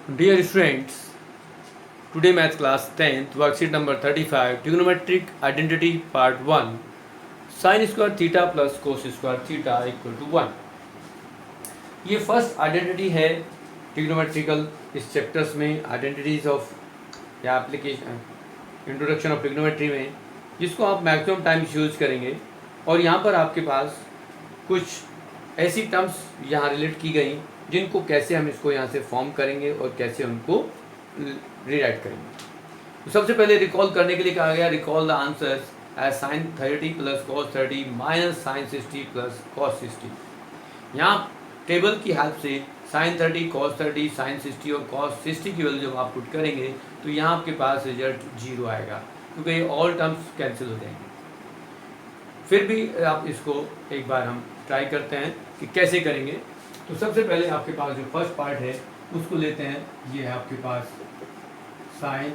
Dear students, today math class 10th worksheet number 35 trigonometric identity part 1 sin square theta plus cos square theta equal to 1। ये first identity है trigonometrical इस chapters में identities of या application introduction of trigonometry में, जिसको आप maximum times use करेंगे। और यहाँ पर आपके पास कुछ ऐसी टर्म्स यहाँ रिलेट की गई जिनको कैसे हम इसको यहाँ से फॉर्म करेंगे और कैसे उनको रीराइट करेंगे। तो सबसे पहले रिकॉल करने के लिए कहा गया recall the answers as sine 30 plus cos 30 minus sine 60 plus cos 60। यहाँ टेबल की हेल्प से साइन 30 कॉस 30 साइन 60 और कॉस 60 की वैल्यू जब आप पुट करेंगे तो यहाँ आपके पास रिजल्ट 0 आएगा, क्योंकि ये ऑल टर्म्स कैंसिल हो जाएंगे। फिर भी आप इसको एक बार हम ट्राई करते हैं कि कैसे करेंगे। तो सबसे पहले आपके पास जो फर्स्ट पार्ट है उसको लेते हैं। ये है आपके पास sine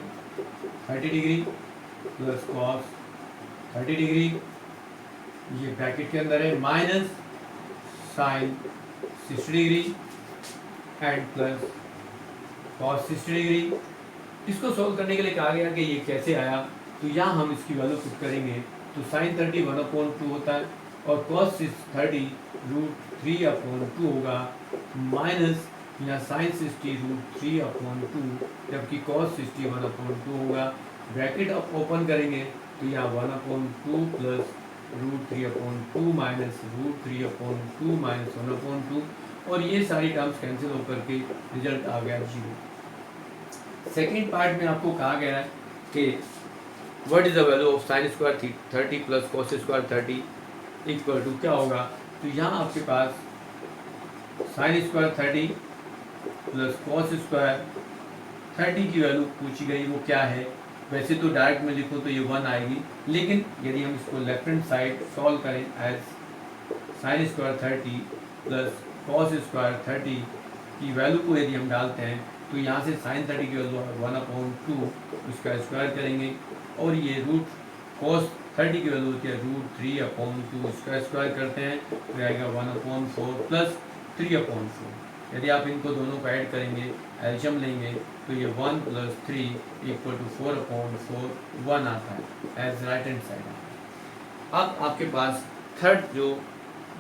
30 degree plus cos 30 degree, ये ब्रैकेट के अंदर है, minus sine 60 degree and plus cos 60 degree. इसको सोल्व करने के लिए कहा गया कि ये कैसे आया, तो यहाँ हम इसकी वैल्यू पुट करेंगे। तो साइन 30 1/2 होता है और कॉस 30 √3/2 होगा, माइनस यहाँ साइन 60 √3/2, जबकि कॉस 60 1/2 होगा। ब्रैकेट आप ओपन करेंगे तो यहाँ 1/2 प्लस √3/2 माइनस √3/2 माइनस 1/2, और ये सारी टर्म्स कैंसिल होकर के रिजल्ट आ गया 0। सेकेंड पार्ट में आपको कहा गया है कि what is the value of sine square 30 plus cos square 30 equal to क्या होगा। तो यहाँ आपके पास sine square 30 plus cos square 30 की वैल्यू पूछी गई, वो क्या है। वैसे तो डायरेक्ट में लिखो तो ये 1 आएगी, लेकिन यदि हम इसको लेफ्ट हैंड साइड सॉल्व करें as sine square 30 plus cos square 30 की वैल्यू को यदि हम डालते हैं तो यहाँ से साइन 30 की वैल्यू 1/2, उसका स्क्वायर करेंगे, और ये रूट कॉस 30 की वैल्यू होती है √3/2, उसका स्क्वायर करते हैं तो आएगा 1/4 प्लस 3/4। यदि आप इनको दोनों को ऐड करेंगे, एल्शियम लेंगे, तो ये 1 + 3 = 4/4 1 आता है एज राइट हैंड साइड। अब आपके पास थर्ड जो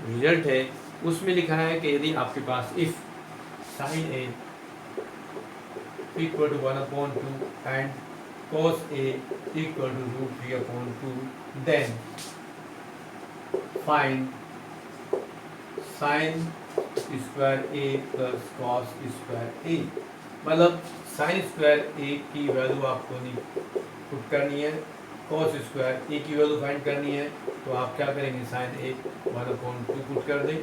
रिजल्ट है उसमें लिखा है कि यदि आपके पास if sine A = 1/2 and cos A = √3/2, then find sin square A plus cos square A। मतलब साइन स्क्वायर A की वैल्यू आपको नहीं पुट करनी है, cos स्क्वायर A की वैल्यू फाइंड करनी है। तो आप क्या करेंगे, साइन A 1/2 पुट कर दें,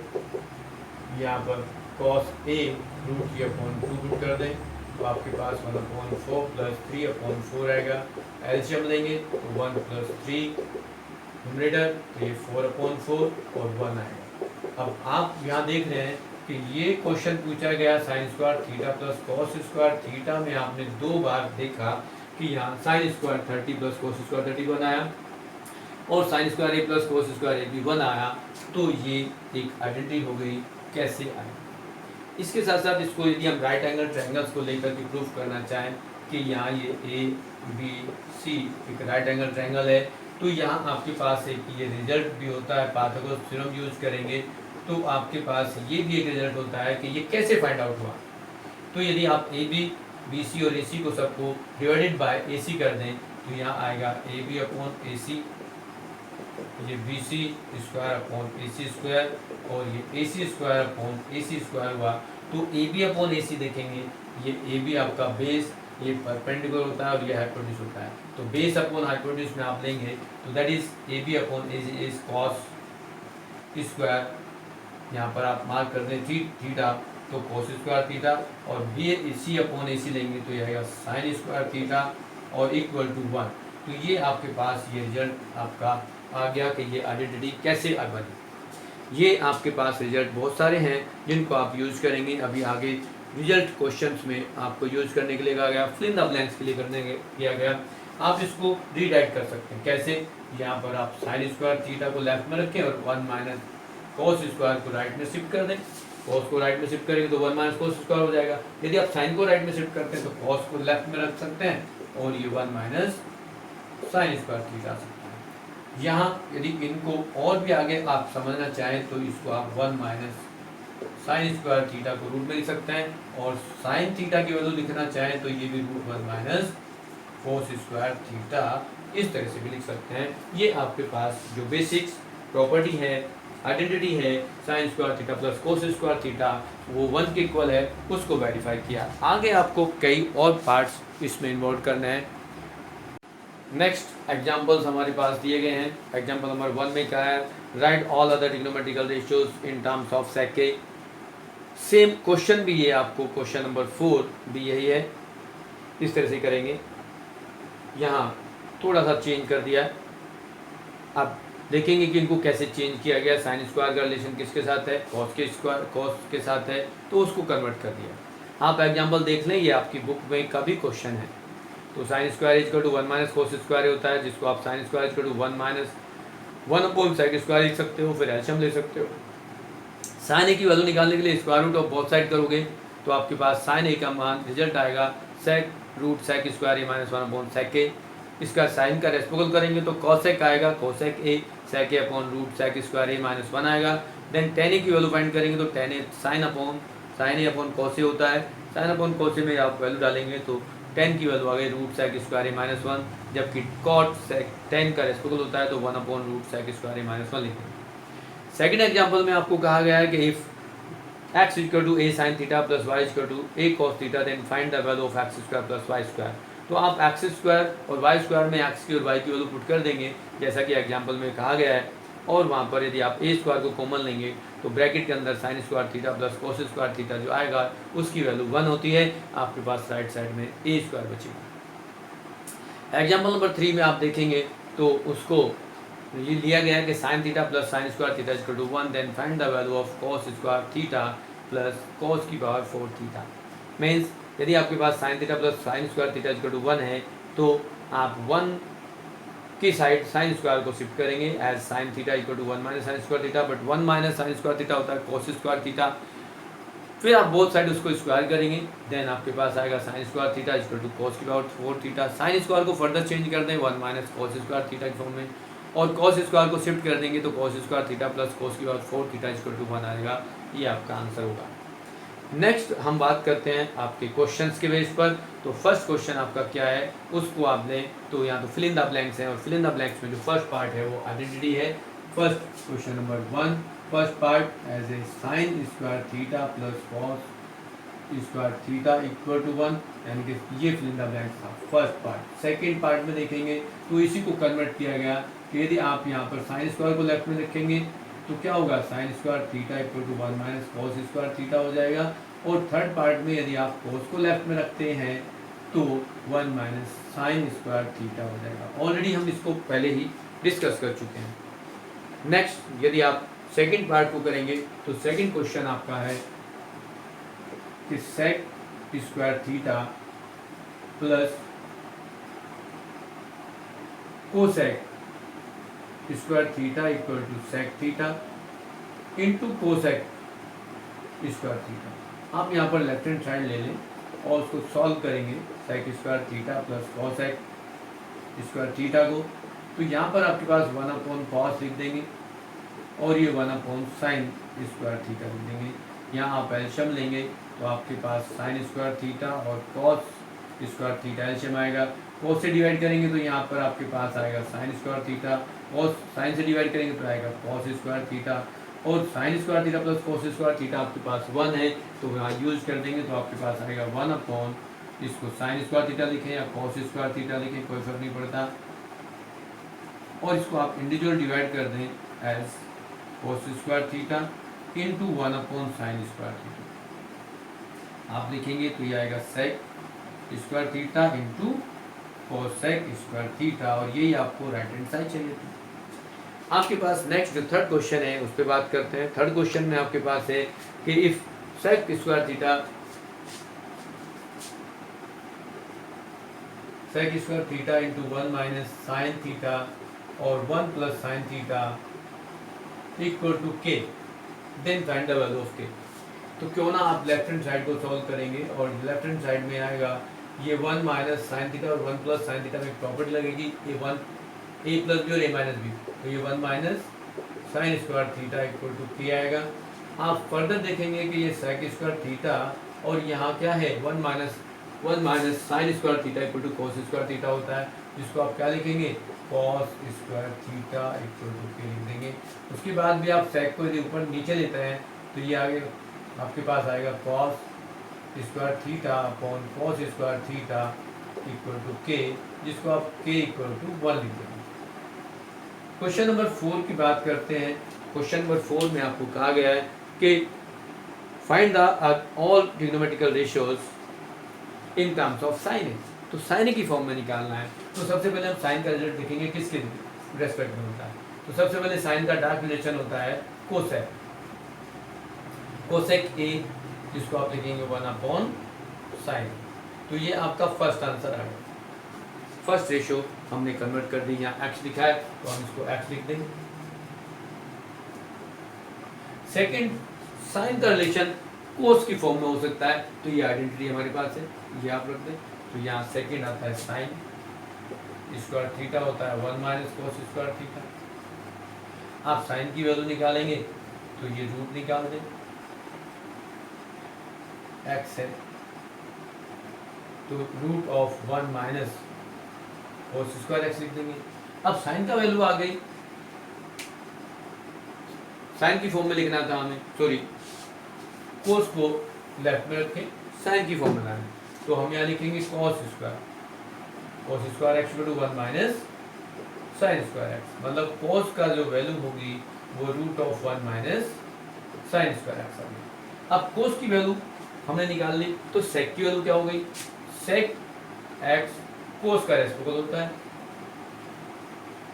यहाँ पर cos A √3/2 पुट कर दें, तो आपके पास 1/4 प्लस 3/4 आएगा। एलसीएम लेंगे तो 1 + 3 न्यूमरेटर, तो ये 4/4 और 1 आएगा। अब आप यहाँ देख रहे हैं कि ये क्वेश्चन पूछा गया sign square theta plus cos square theta में आपने 2 बार देखा कि यहाँ sign square 30 plus cos square 30 1 आया और sign square A plus cos square A भी 1 आया। तो ये एक आइडेंटिटी हो गई। कैसे आई, इसके साथ साथ इसको यदि हम राइट एंगल ट्रायंगल्स को लेकर के प्रूफ करना चाहें कि यहाँ ये ABC एक राइट एंगल ट्रायंगल है, तो यहाँ आपके पास एक ये रिजल्ट भी होता है, पाइथागोरस थ्योरम यूज करेंगे तो आपके पास ये भी एक रिजल्ट होता है कि ये कैसे फाइंड आउट हुआ। तो यदि आप AB BC और AC को सबको डिवाइडेड बाय AC कर दें तो यहाँ आएगा AB/AC, ये BC स्क्वायर/AC² और ये AC स्क्वायर/AC² हुआ। तो AB/AC देखेंगे, ये AB आपका बेस, ये परपेंडिकुलर होता है और ये हाइपोटेन्यूज होता है। तो बेस अपॉन हाइपोटेन्यूज में आप लेंगे तो that is AB/AC is cos square, यहाँ पर आप मार्क कर दें थीटा, तो कॉस स्क्वायर थीटा, और BC/AC लेंगे तो ये आएगा साइन स्क्वायर थीटा और इक्वल टू 1। तो ये आपके पास ये रिजल्ट आपका आ गया कि ये आइडेंटिटी कैसे बनी। ये आपके पास रिजल्ट बहुत सारे हैं जिनको आप यूज़ करेंगे। अभी आगे रिजल्ट क्वेश्चंस में आपको यूज़ करने के लिए कहा गया, फिल इन द ब्लैंक्स के लिए करने किया गया। आप इसको रीराइट कर सकते हैं कैसे, यहाँ पर आप साइन स्क्वायर थीटा को लेफ्ट में रखें और 1 - कॉस स्क्वायर को राइट में शिफ्ट कर दें। कॉस को राइट में शिफ्ट करेंगे तो 1 माइनस कोस स्क्वायर हो जाएगा। यदि आप साइन को राइट में शिफ्ट करते हैं तो कॉस को लेफ्ट में रख सकते हैं और ये 1 माइनस साइन स्क्वायर थीटा आ सकता है। यहाँ यदि इनको और भी आगे आप समझना चाहें तो इसको आप 1 माइनस साइन स्क्वायर थीटा को रूट में लिख सकते हैं और साइन थीटा की वैल्यू लिखना चाहें तो ये भी root 1 minus cos square theta इस तरह से भी लिख सकते हैं। ये आपके पास जो बेसिक्स प्रॉपर्टी है, आइडेंटिटी है sign square theta plus cos square theta वो 1 के इक्वल है, उसको वेरीफाई किया। आगे आपको कई और पार्ट्स इसमें इन्वॉल्व करने हैं। नेक्स्ट एग्जांपल्स हमारे पास दिए गए हैं। एग्जांपल नंबर 1 में क्या है, write all other trigonometrical ratios in terms of sec के। सेम क्वेश्चन भी ये आपको क्वेश्चन नंबर 4 भी यही है, इस तरह से करेंगे। यहाँ थोड़ा सा चेंज कर दिया है, आप देखेंगे कि इनको कैसे चेंज किया गया। साइन स्क्वायर का रिलेशन किसके साथ है, कॉस के साथ है, तो उसको कन्वर्ट कर दिया। आप एग्जांपल देख लें, ये आपकी बुक में का भी क्वेश्चन है। तो sine square equal to 1 minus cos square होता है, जिसको आप sine square equal to 1 minus 1 upon sec square लिख सकते हो, फिर एलसीएम ले सकते हो। साइन ए की वैल्यू निकालने के लिए square root of both side करोगे तो आपके पास साइन ए का मान रिजल्ट आएगा sec root sec square A minus 1 upon sec A. इसका साइन का रेसिप्रोकल करेंगे तो कॉसेक आएगा, cosec A sec A upon root sec square A minus 1 आएगा। देन टेन ए की वैल्यू फाइंड करेंगे तो ten A sign A upon cos A होता है। साइन अपॉन कॉस ए में आप वैल्यू डालेंगे तो टेन की वैल्यू आ गई root sec square A minus 1, जबकि कॉट सेक टेन का रेसिप्रोकल होता है तो 1 upon root sec square A minus 1 लिखेंगे। सेकेंड एग्जाम्पल में आपको कहा गया है कि if x equal to A sine theta plus y equal to A cos theta then find the value of x square plus y square. तो आप x square और वाई स्क्वायर में एक्स की और वाई की वैल्यू पुट कर देंगे जैसा कि एग्जाम्पल में कहा गया है, और वहाँ पर यदि आप ए स्क्वायर को कॉमन लेंगे तो ब्रैकेट के अंदर sign square theta plus cos square theta जो आएगा उसकी वैल्यू 1 होती है। आपके पास राइट साइड में ए स्क्वायर बचेगा। एग्जाम्पल नंबर 3 में आप देखेंगे तो उसको ये लिया गया है कि sine theta plus sine square theta equal to 1 then find the value of cos square theta plus cos की पावर 4 थीटा। मीन्स यदि आपके पास sine theta plus sine square theta equal to 1 है तो आप 1 की साइड साइन स्क्वायर को shift करेंगे as sine theta equal to 1 minus sine square theta, but 1 minus sine square theta होता है कॉस स्क्वायर थीटा। फिर आप बोथ साइड उसको स्क्वायर करेंगे, देन आपके पास आएगा sine square theta equal to cos की पावर 4 थीटा। साइन स्क्वायर को फर्दर चेंज कर दें 1 माइनस कॉस स्क्वायर थीटा के फॉर्म में, और कॉस स्क्वायर को शिफ्ट कर देंगे तो cos square theta plus cos की पावर 4 थीटा इक्वल टू 1 आएगा। ये आपका आंसर होगा। नेक्स्ट हम बात करते हैं आपके क्वेश्चंस के बेस पर। तो फर्स्ट क्वेश्चन आपका क्या है उसको आप लें, तो यहाँ तो फिल इन द ब्लैंक्स हैं, और फिल इन द ब्लैंक्स में जो फर्स्ट पार्ट है वो आइडेंटिटी है। First question number 1 first part as A sine square theta plus cos square theta equal to 1, यानी कि ये फिल इन द ब्लैंक्स था फर्स्ट पार्ट। सेकेंड पार्ट में देखेंगे तो इसी को कन्वर्ट किया गया कि यदि आप यहाँ पर साइन स्क्वायर को लेफ्ट में रखेंगे तो क्या होगा, sine square theta equal to 1 minus cos square theta हो जाएगा। और थर्ड पार्ट में यदि आप कॉस को लेफ्ट में रखते हैं तो 1 माइनस साइन स्क्वायर थीटा हो जाएगा। ऑलरेडी हम इसको पहले ही डिस्कस कर चुके हैं। नेक्स्ट यदि आप सेकंड पार्ट को करेंगे तो सेकंड क्वेश्चन आपका है कि sec square theta plus cosec square theta equal to sec theta into cosec square theta. आप यहाँ पर लेफ्ट हैंड साइड ले लें और उसको सॉल्व करेंगे sec square theta plus cosec square theta को, तो यहाँ पर आपके पास 1 अपॉन कॉस लिख देंगे और ये 1 अपॉन साइन स्क्वायर थीटा लिख देंगे। यहाँ आप एलशियम लेंगे तो आपके पास साइन स्क्वायर थीटा और कॉस स्क्वायर थीटा एलशियम आएगा। कॉस से डिवाइड करेंगे तो यहाँ पर आपके पास आएगा sine square theta, cos sine से डिवाइड करेंगे तो आएगा कॉस स्क्वायर थीटा, और sign square theta plus cos square theta आपके पास 1 है तो यहाँ यूज कर देंगे तो आपके पास आएगा 1 अपॉन, इसको साइन स्क्वायर थीटा लिखें या कॉस स्क्वायर थीटा लिखें कोई फर्क नहीं पड़ता, और इसको आप इंडिविजुअल डिवाइड कर दें as cos square theta into 1 upon sine square theta. आप लिखेंगे तो ये आएगा sec square theta into cosec square theta, और यही आपको राइट हैंड साइड चाहिए थी। आपके पास नेक्स्ट जो थर्ड क्वेश्चन है उस पर बात करते हैं। थर्ड क्वेश्चन में आपके पास है कि if sec square theta into 1 minus sine theta और 1 plus sine theta equal to K, then find the value of K. तो क्यों ना आप लेफ्ट हैंड साइड को सॉल्व करेंगे, और लेफ्ट हैंड साइड में आएगा ये 1 माइनस साइन थीटा और 1 प्लस साइन थीटा में प्रॉपर्टी लगेगी, ये 1 ए प्लस बी और ए माइनस बी, तो ये 1 minus sine square theta equal to k आएगा। आप फर्दर देखेंगे कि ये सेक स्क्वायर थीटा और यहाँ क्या है 1 minus sine square theta equal to cos square theta होता है, जिसको आप क्या लिखेंगे cos square theta equal to k लिख देंगे। उसके बाद भी आप सेक को यदि ऊपर नीचे लेते हैं तो ये आगे आपके पास आएगा cos square theta upon cos square theta equal to k, जिसको आप के इक्वल टू 1 लिख देंगे। क्वेश्चन नंबर 4 की बात करते हैं। क्वेश्चन नंबर 4 में आपको कहा गया है कि find the all trigonometrical ratios in terms of sine. तो साइन की फॉर्म में निकालना है। तो सबसे पहले हम साइन का रिजल्ट देखेंगे किसके रेस्पेक्ट में होता है। तो सबसे पहले साइन का डायरेक्ट रिलेशन होता है कोसेक, कोसेक ए, जिसको आप लिखेंगे 1 अपॉन साइन। तो ये आपका फर्स्ट आंसर है। फर्स्ट रेशियो हमने कन्वर्ट कर दी, यहाँ एक्स लिखा है तो हम इसको एक्स लिख देंगे। सेकंड, साइन का रिलेशन कोस की फॉर्म में हो सकता है, तो ये आइडेंटिटी हमारे पास है, ये आप रख दें। तो यहाँ सेकंड आता है साइन स्क्वायर थीटा होता है 1 माइनस कोस स्क्वायर थीटा। आप साइन की वैल्यू निकालेंगे तो ये रूट निकाल दें, एक्स है तो root of 1 minus cos square x लिख देंगे। अब साइन का वैल्यू आ गई, साइन की फॉर्म में लिखना था हमें, सॉरी कोस को लेफ्ट में रखें, साइन की फॉर्म में लाएं, तो हम यहाँ लिखेंगे cos square x equal to 1 minus sine square x, मतलब कोस का जो वैल्यू होगी वो root of 1 minus sine square x आ गई। अब कोस की वैल्यू हमने निकाल ली, तो सेक की वैल्यू क्या हो गई, सेक एक्स कोस का रेसिप्रोकल होता है,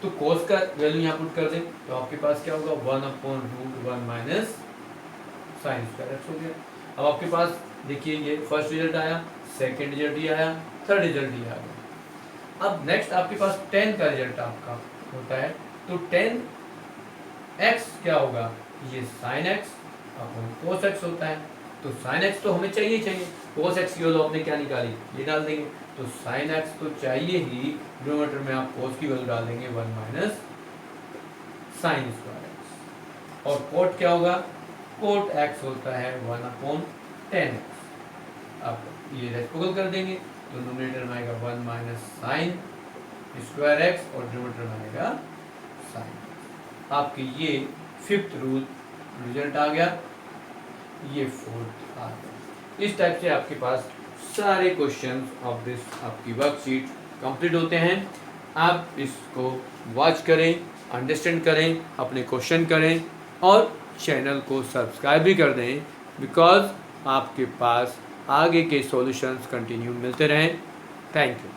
तो कोस का वैल्यू यहाँ पुट कर दें तो आपके पास क्या होगा 1 upon root 1 minus sine square x हो गया। अब आपके पास देखिए ये फर्स्ट रिजल्ट आया, सेकंड रिजल्ट ही आया, थर्ड रिजल्ट ही आ गया। अब नेक्स्ट आपके पास 10 का रिजल्ट आपका होता है, तो 10 एक्स क्या होगा, ये sine x upon cos x होता है। तो साइन एक्स तो हमें चाहिए, कोस एक्स की वैल्यू आपने क्या निकाली ये डाल देंगे, तो साइन एक्स तो चाहिए ही, डिनोमिनेटर में आप कोस की वैल्यू डाल देंगे 1 माइनस साइन स्क्वायर एक्स। और कोट क्या होगा, कोट एक्स होता है 1 अपॉन 10x। आप ये रेसिप्रोकल कर देंगे तो डिनोमिनेटर में आएगा 1 माइनस साइन स्क्वायर एक्स और डिनोमिनेटर में आएगा साइन। आपके ये 5th रूल रिजल्ट आ गया, ये 4th आ गया। इस टाइप से आपके पास सारे क्वेश्चंस ऑफ दिस आपकी वर्कशीट कंप्लीट होते हैं। आप इसको वॉच करें, अंडरस्टैंड करें, अपने क्वेश्चन करें और चैनल को सब्सक्राइब भी कर दें, बिकॉज आपके पास आगे के सॉल्यूशंस कंटिन्यू मिलते रहें। Thank you.